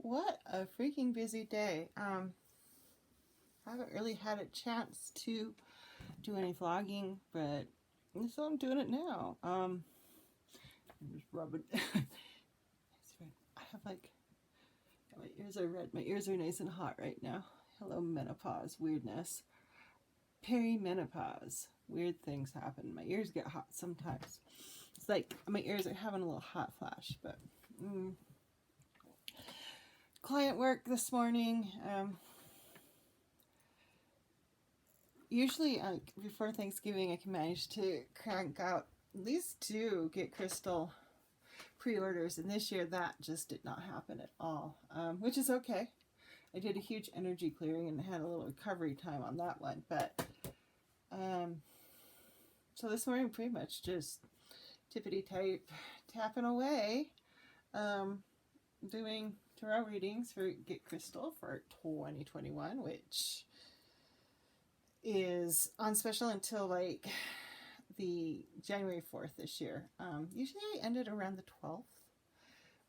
What a freaking busy day. I haven't really had a chance to do any vlogging, but so I'm doing it now. I'm just rubbing. I have like, my ears are red. My ears are nice and hot right now. Hello, menopause, weirdness. Perimenopause. Weird things happen. My ears get hot sometimes. It's like my ears are having a little hot flash, but client work this morning. Usually before Thanksgiving I can manage to crank out at least 2 Get Crystal pre-orders, and this year that just did not happen at all, which is okay. I did a huge energy clearing and had a little recovery time on that one, but so this morning pretty much just tippity-type tapping away, doing tarot readings for Get Crystal for 2021, which is on special until like the January 4th this year. Usually I ended around the 12th.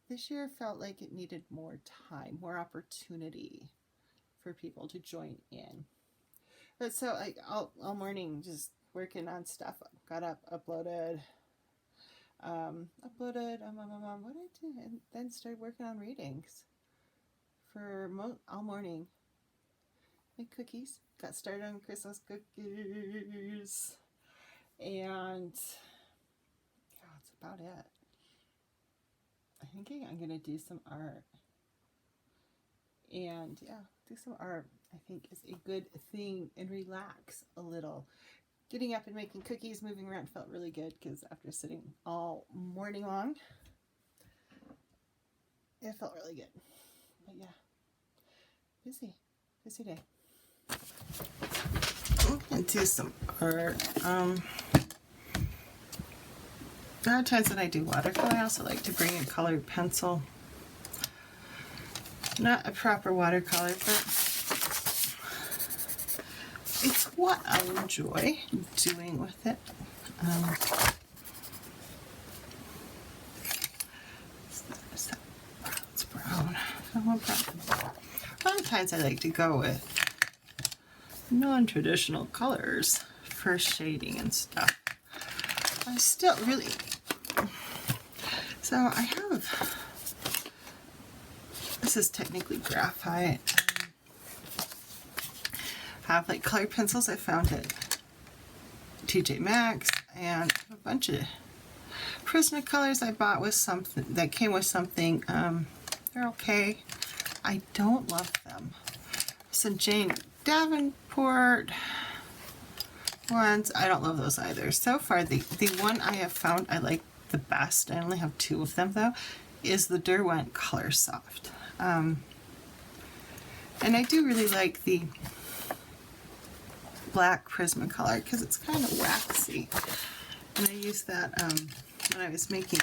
This year felt like it needed more time, more opportunity for people to join in. But so like all morning just working on stuff. Got up, uploaded, what did I do? And then started working on readings for all morning. Make cookies. Got started on Christmas cookies. And yeah, that's about it. I'm thinking I'm going to do some art. And yeah, do some art I think is a good thing, and relax a little. Getting up and making cookies, moving around felt really good because after sitting all morning long, it felt really good. But yeah, busy day. I'm going to do some art. A lot of times when I do watercolor, I also like to bring a colored pencil. Not a proper watercolor, but it's what I enjoy doing with it. It's brown. I want brown. A lot of times I like to go with non-traditional colors for shading and stuff. I still really, so I have, this is technically graphite. I have like colored pencils I found at TJ Maxx, and a bunch of Prismacolors I bought with something that came with something. They're okay. I don't love them. Some Jane Davenport ones, I don't love those either. So far, the one I have found I like the best, I only have 2 of them though, is the Derwent Color Soft. And I do really like the black Prismacolor because it's kind of waxy. And I used that when I was making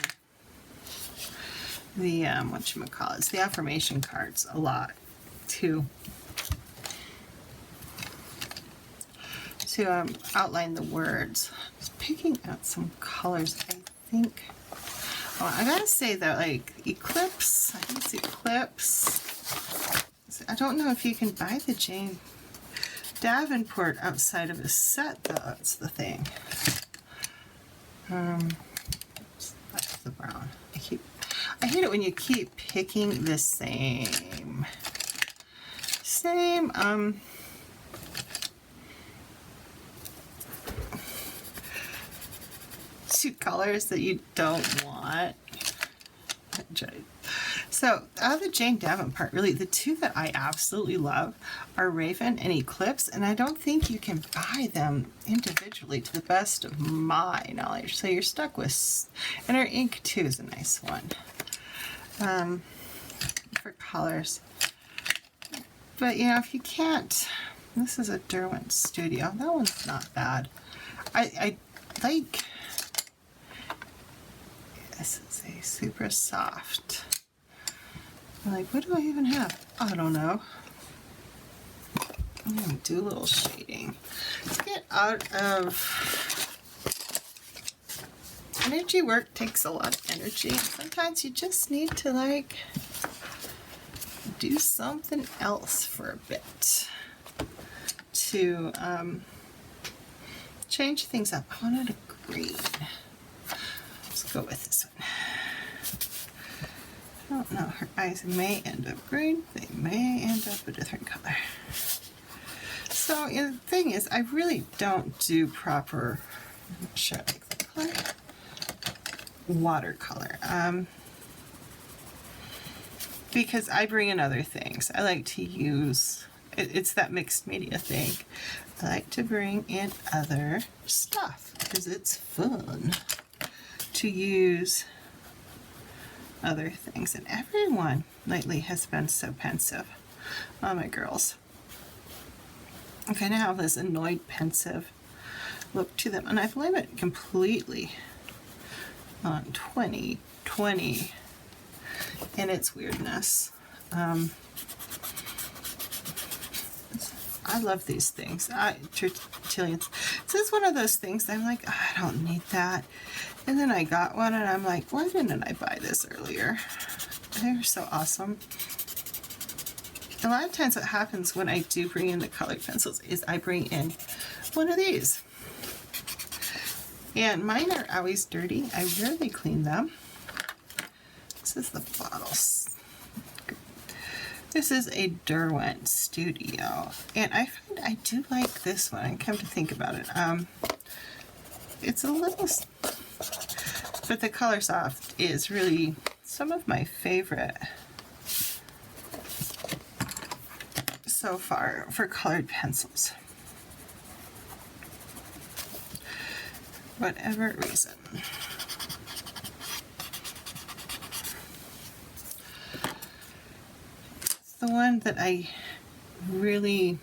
the, whatchamacallits, the affirmation cards a lot too. To outline the words. Just picking out some colors, I think. Oh, I gotta say though, like Eclipse, I think it's Eclipse. I don't know if you can buy the Jane Davenport outside of a set though, that's the thing. That's the brown. I hate it when you keep picking the same 2 colors that you don't want. So out of the Jane Davenport, really the 2 that I absolutely love are Raven and Eclipse, and I don't think you can buy them individually to the best of my knowledge. So you're stuck with, and her ink too is a nice one for colors. But you know, if you can't, this is a Derwent Studio. That one's not bad. I like, this is a super soft. I'm like, what do I even have? I don't know. I'm gonna do a little shading. Let's get out of, energy work takes a lot of energy. Sometimes you just need to like do something else for a bit to change things up. I wanted a green. Let's go with this one. I don't know, her eyes may end up green, they may end up a different color. So the thing is, I really don't do proper, I'm not sure I like the color, watercolor. Because I bring in other things. I like to use, it's that mixed media thing. I like to bring in other stuff because it's fun to use other things. And everyone lately has been so pensive. Oh, my girls. I kind of have this annoyed, pensive look to them. And I blame it completely on 2020 and its weirdness. I love these things. Tertullians. This is one of those things that I'm like, oh, I don't need that. And then I got one and I'm like, why didn't I buy this earlier? They're so awesome. A lot of times what happens when I do bring in the colored pencils is I bring in one of these. And mine are always dirty. I rarely clean them. This is the bottles. This is a Derwent Studio. And I find I do like this one. I come to think about it. It's a little, but the Color Soft is really some of my favorite so far for colored pencils. Whatever reason. The one that I really,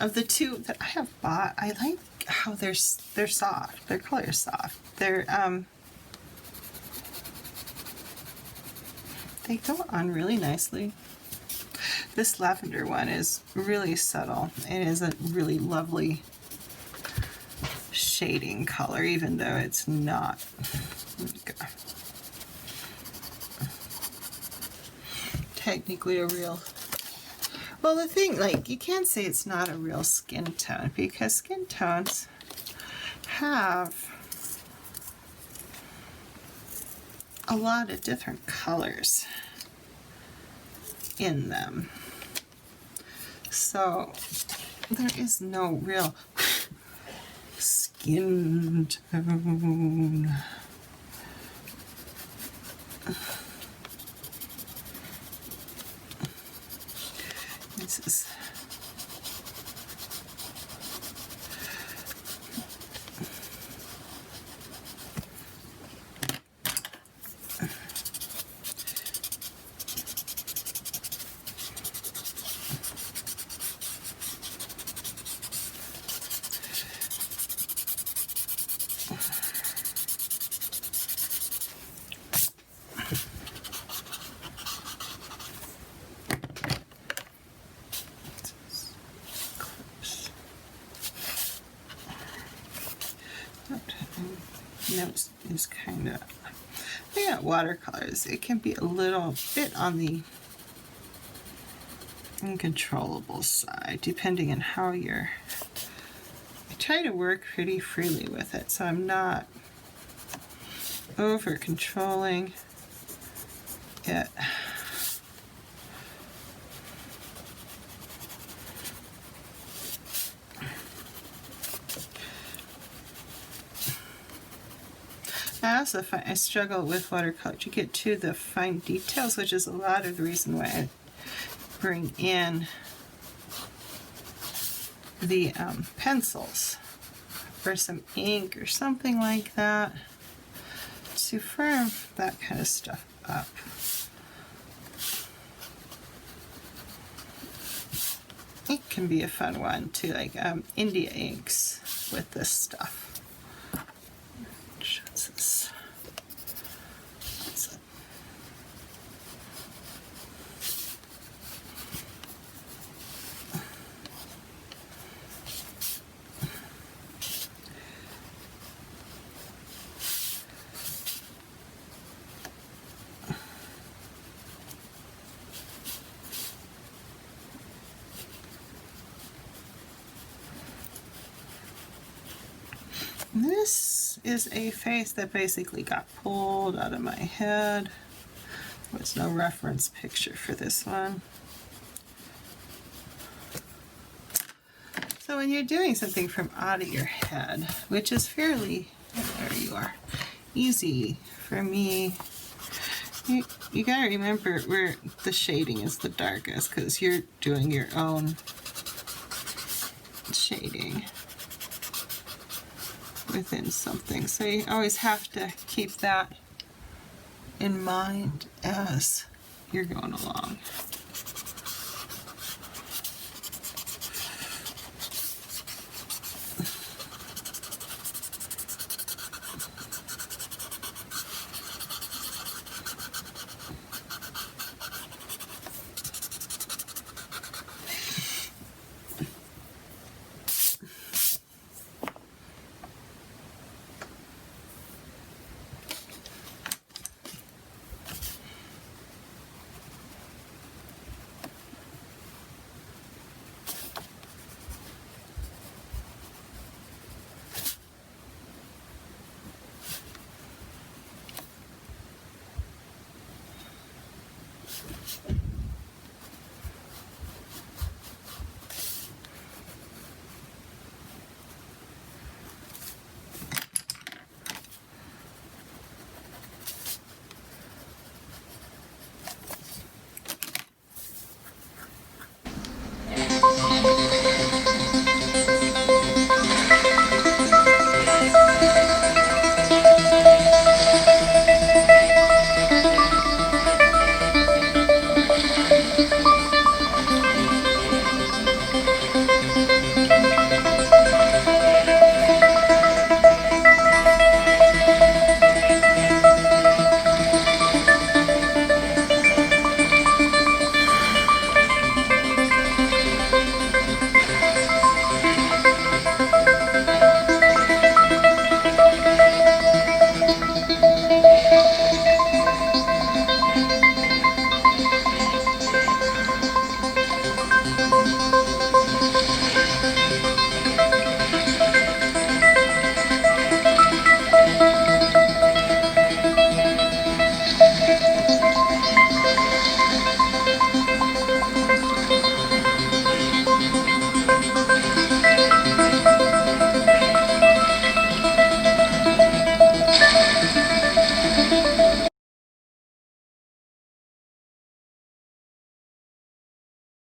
of the two that I have bought, I like how they're soft. Their color is soft. They're they go on really nicely. This lavender one is really subtle. It is a really lovely shading color, even though it's not. Technically a real. Well, the thing, like, you can't say it's not a real skin tone because skin tones have a lot of different colors in them. So there is no real skin tone. This is notes is kind of, yeah, watercolors. It can be a little bit on the uncontrollable side, depending on how you're. I try to work pretty freely with it, so I'm not over controlling it. I also find I struggle with watercolor to get to the fine details, which is a lot of the reason why I bring in the pencils or some ink or something like that to firm that kind of stuff up. It can be a fun one too, like India inks with this stuff. this is a face that basically got pulled out of my head. There was no reference picture for this one. So when you're doing something from out of your head, which is fairly, there you are, easy for me, you gotta remember where the shading is the darkest, because you're doing your own shading within something. So you always have to keep that in mind as you're going along.